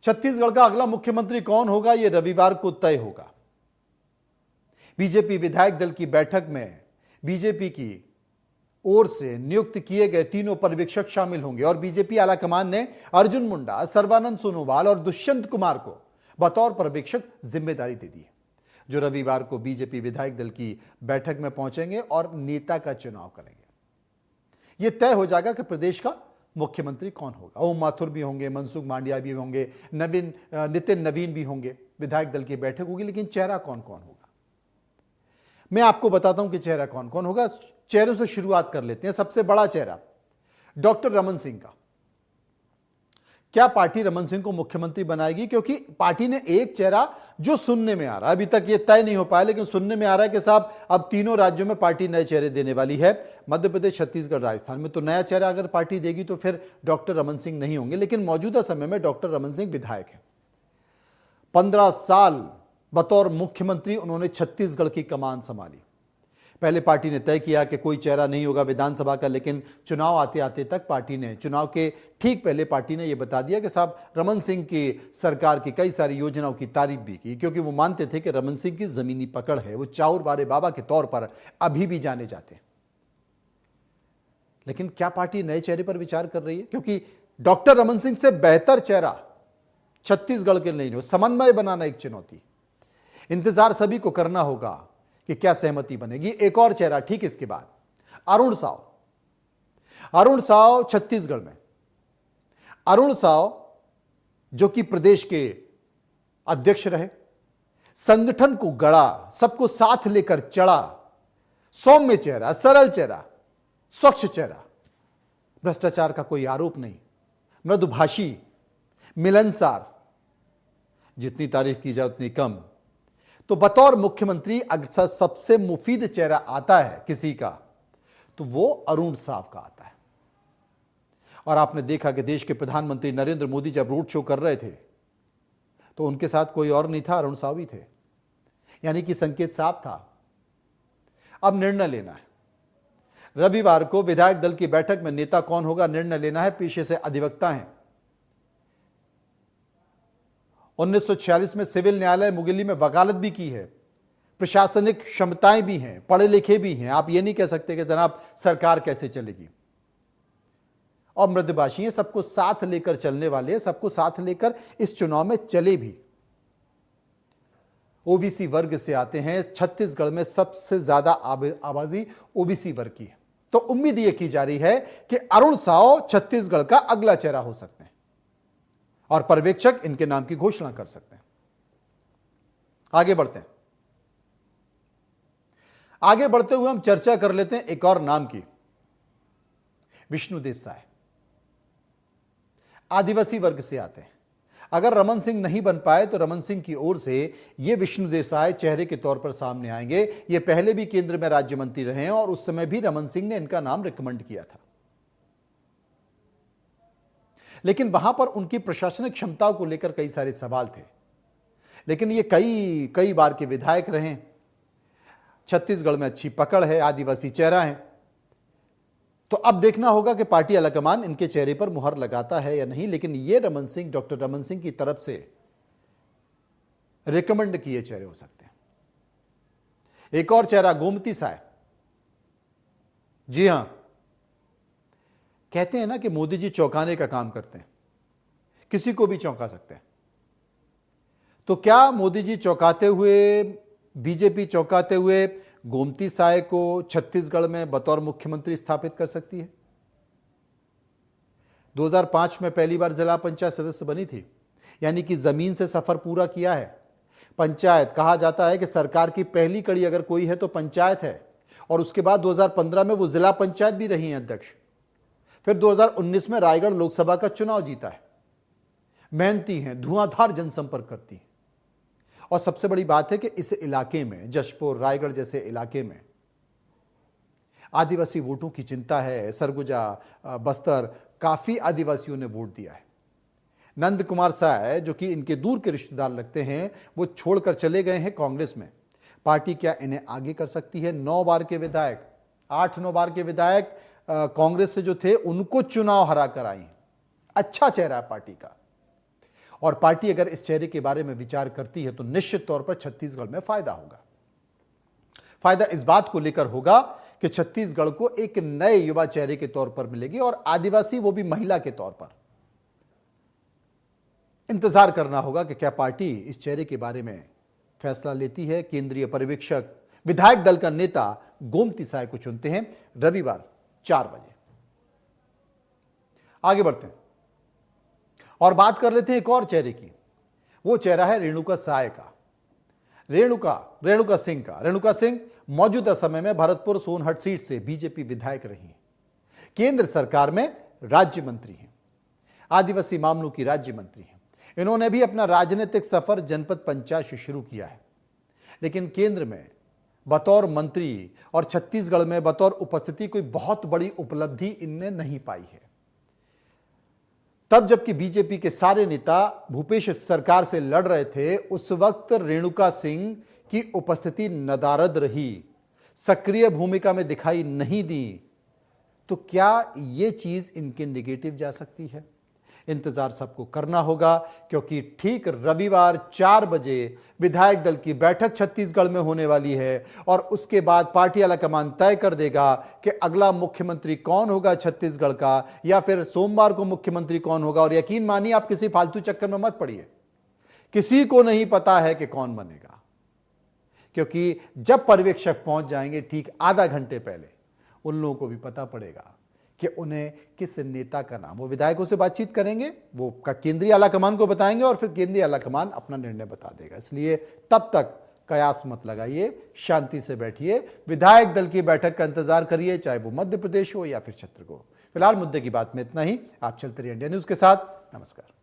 छत्तीसगढ़ का अगला मुख्यमंत्री कौन होगा, यह रविवार को तय होगा। बीजेपी विधायक दल की बैठक में बीजेपी की ओर से नियुक्त किए गए तीनों पर्यवेक्षक शामिल होंगे और बीजेपी आलाकमान ने अर्जुन मुंडा, सर्बानंद सोनोवाल और दुष्यंत कुमार को बतौर पर्यवेक्षक जिम्मेदारी दे दी है, जो रविवार को बीजेपी विधायक दल की बैठक में पहुंचेंगे और नेता का चुनाव करेंगे। यह तय हो जाएगा कि प्रदेश का मुख्यमंत्री कौन होगा। ओम माथुर भी होंगे, मनसुख मांडविया भी होंगे, नितिन नवीन भी होंगे। विधायक दल की बैठक होगी, लेकिन चेहरा कौन कौन होगा मैं आपको बताता हूं कि चेहरा कौन कौन होगा। चेहरों से शुरुआत कर लेते हैं। सबसे बड़ा चेहरा डॉक्टर रमन सिंह का। क्या पार्टी रमन सिंह को मुख्यमंत्री बनाएगी? क्योंकि पार्टी ने एक चेहरा जो सुनने में आ रहा है, अभी तक यह तय नहीं हो पाया, लेकिन सुनने में आ रहा है कि साहब अब तीनों राज्यों में पार्टी नए चेहरे देने वाली है। मध्य प्रदेश, छत्तीसगढ़, राजस्थान में तो नया चेहरा अगर पार्टी देगी तो फिर डॉक्टर रमन सिंह नहीं होंगे, लेकिन मौजूदा समय में डॉक्टर रमन सिंह विधायक है। 15 साल बतौर मुख्यमंत्री उन्होंने छत्तीसगढ़ की कमान संभाली। पहले पार्टी ने तय किया कि कोई चेहरा नहीं होगा विधानसभा का, लेकिन चुनाव आते आते तक पार्टी ने, चुनाव के ठीक पहले पार्टी ने यह बता दिया कि साहब रमन सिंह की सरकार की कई सारी योजनाओं की तारीफ भी की, क्योंकि वो मानते थे कि रमन सिंह की जमीनी पकड़ है, वो चाउर बारे बाबा के तौर पर अभी भी जाने जाते हैं। लेकिन क्या पार्टी नए चेहरे पर विचार कर रही है? क्योंकि डॉक्टर रमन सिंह से बेहतर चेहरा छत्तीसगढ़ के नहीं हो। समन्वय बनाना एक चुनौती। इंतजार सभी को करना होगा कि क्या सहमति बनेगी। एक और चेहरा ठीक इसके बाद, अरुण साव। अरुण साव छत्तीसगढ़ में, अरुण साव जो कि प्रदेश के अध्यक्ष रहे, संगठन को गढ़ा, सबको साथ लेकर चढ़ा, सौम्य चेहरा, सरल चेहरा, स्वच्छ चेहरा, भ्रष्टाचार का कोई आरोप नहीं, मृदुभाषी, मिलनसार, जितनी तारीफ की जाए उतनी कम। तो बतौर मुख्यमंत्री अक्सर सबसे मुफीद चेहरा आता है किसी का, तो वो अरुण साव का आता है। और आपने देखा कि देश के प्रधानमंत्री नरेंद्र मोदी जब रोड शो कर रहे थे तो उनके साथ कोई और नहीं था, अरुण साव ही थे। यानी कि संकेत साफ था। अब निर्णय लेना है। रविवार को विधायक दल की बैठक में नेता कौन होगा निर्णय लेना है। पेशे से अधिवक्ता हैं। 1946 में सिविल न्यायालय मुंगेली में वकालत भी की है, प्रशासनिक क्षमताएं भी हैं, पढ़े लिखे भी हैं। आप ये नहीं कह सकते कि जनाब सरकार कैसे चलेगी। और मृदुभाषी हैं, सबको साथ लेकर चलने वाले हैं, सबको साथ लेकर इस चुनाव में चले भी। ओबीसी वर्ग से आते हैं। छत्तीसगढ़ में सबसे ज्यादा आबादी ओबीसी वर्ग की है। तो उम्मीद यह की जा रही है कि अरुण साव छत्तीसगढ़ का अगला चेहरा हो सकते हैं और पर्यवेक्षक इनके नाम की घोषणा कर सकते हैं। आगे बढ़ते हैं। आगे बढ़ते हुए हम चर्चा कर लेते हैं एक और नाम की, विष्णुदेव साय। आदिवासी वर्ग से आते हैं। अगर रमन सिंह नहीं बन पाए तो रमन सिंह की ओर से ये विष्णुदेव साय चेहरे के तौर पर सामने आएंगे। ये पहले भी केंद्र में राज्य मंत्री रहे हैं और उस समय भी रमन सिंह ने इनका नाम रिकमेंड किया था, लेकिन वहां पर उनकी प्रशासनिक क्षमताओं को लेकर कई सारे सवाल थे। लेकिन ये कई बार के विधायक रहे, छत्तीसगढ़ में अच्छी पकड़ है, आदिवासी चेहरा है। तो अब देखना होगा कि पार्टी आलाकमान इनके चेहरे पर मुहर लगाता है या नहीं। लेकिन ये रमन सिंह, डॉक्टर रमन सिंह की तरफ से रिकमेंड किए चेहरे हो सकते हैं। एक और चेहरा गोमती साय। जी हां, कहते हैं ना कि मोदी जी चौंकाने का काम करते हैं, किसी को भी चौंका सकते हैं। तो क्या मोदी जी चौंकाते हुए, बीजेपी चौंकाते हुए गोमती साय को छत्तीसगढ़ में बतौर मुख्यमंत्री स्थापित कर सकती है? 2005 में पहली बार जिला पंचायत सदस्य बनी थी, यानी कि जमीन से सफर पूरा किया है। पंचायत, कहा जाता है कि सरकार की पहली कड़ी अगर कोई है तो पंचायत है। और उसके बाद 2015 में वो जिला पंचायत भी रही हैं अध्यक्ष। फिर 2019 में रायगढ़ लोकसभा का चुनाव जीता है। मेहनती हैं, धुआंधार जनसंपर्क करती हैं। और सबसे बड़ी बात है कि इस इलाके में, जशपुर, रायगढ़ जैसे इलाके में आदिवासी वोटों की चिंता है। सरगुजा, बस्तर, काफी आदिवासियों ने वोट दिया है। नंद कुमार साय, जो कि इनके दूर के रिश्तेदार लगते हैं, वो छोड़कर चले गए हैं कांग्रेस में। पार्टी क्या इन्हें आगे कर सकती है? 9 बार के विधायक, 8-9 बार के विधायक कांग्रेस से जो थे उनको चुनाव हरा कर आई। अच्छा चेहरा है पार्टी का। और पार्टी अगर इस चेहरे के बारे में विचार करती है तो निश्चित तौर पर छत्तीसगढ़ में फायदा होगा। फायदा इस बात को लेकर होगा कि छत्तीसगढ़ को एक नए युवा चेहरे के तौर पर मिलेगी और आदिवासी, वो भी महिला के तौर पर। इंतजार करना होगा कि क्या पार्टी इस चेहरे के बारे में फैसला लेती है। केंद्रीय पर्यवेक्षक विधायक दल का नेता गोमती साय को चुनते हैं रविवार 4 बजे। आगे बढ़ते हैं और बात कर लेते हैं एक और चेहरे की। वो चेहरा है रेणुका साय का, रेणुका सिंह का। रेणुका सिंह मौजूदा समय में भरतपुर सोनहट सीट से बीजेपी विधायक रही हैं। केंद्र सरकार में राज्य मंत्री हैं, आदिवासी मामलों की राज्य मंत्री हैं। इन्होंने भी अपना राजनीतिक सफर जनपद पंचायत से शुरू किया है, लेकिन केंद्र में बतौर मंत्री और छत्तीसगढ़ में बतौर उपस्थिति कोई बहुत बड़ी उपलब्धि इनने नहीं पाई है। तब जबकि बीजेपी के सारे नेता भूपेश सरकार से लड़ रहे थे, उस वक्त रेणुका सिंह की उपस्थिति नदारद रही, सक्रिय भूमिका में दिखाई नहीं दी। तो क्या ये चीज इनके नेगेटिव जा सकती है? इंतजार सबको करना होगा, क्योंकि ठीक रविवार 4 बजे विधायक दल की बैठक छत्तीसगढ़ में होने वाली है और उसके बाद पार्टी आलाकमान तय कर देगा कि अगला मुख्यमंत्री कौन होगा छत्तीसगढ़ का, या फिर सोमवार को मुख्यमंत्री कौन होगा। और यकीन मानिए, आप किसी फालतू चक्कर में मत पड़िए, किसी को नहीं पता है कि कौन बनेगा, क्योंकि जब पर्यवेक्षक पहुंच जाएंगे ठीक आधा घंटे पहले, उन लोगों को भी पता पड़ेगा कि उन्हें किस नेता का नाम, वो विधायकों से बातचीत करेंगे, वो का केंद्रीय आलाकमान को बताएंगे और फिर केंद्रीय आलाकमान अपना निर्णय बता देगा। इसलिए तब तक कयास मत लगाइए, शांति से बैठिए, विधायक दल की बैठक का इंतजार करिए, चाहे वो मध्य प्रदेश हो या फिर छत्तीसगढ़ हो। फिलहाल मुद्दे की बात में इतना ही। आप चलते रहिए इंडिया न्यूज के साथ। नमस्कार।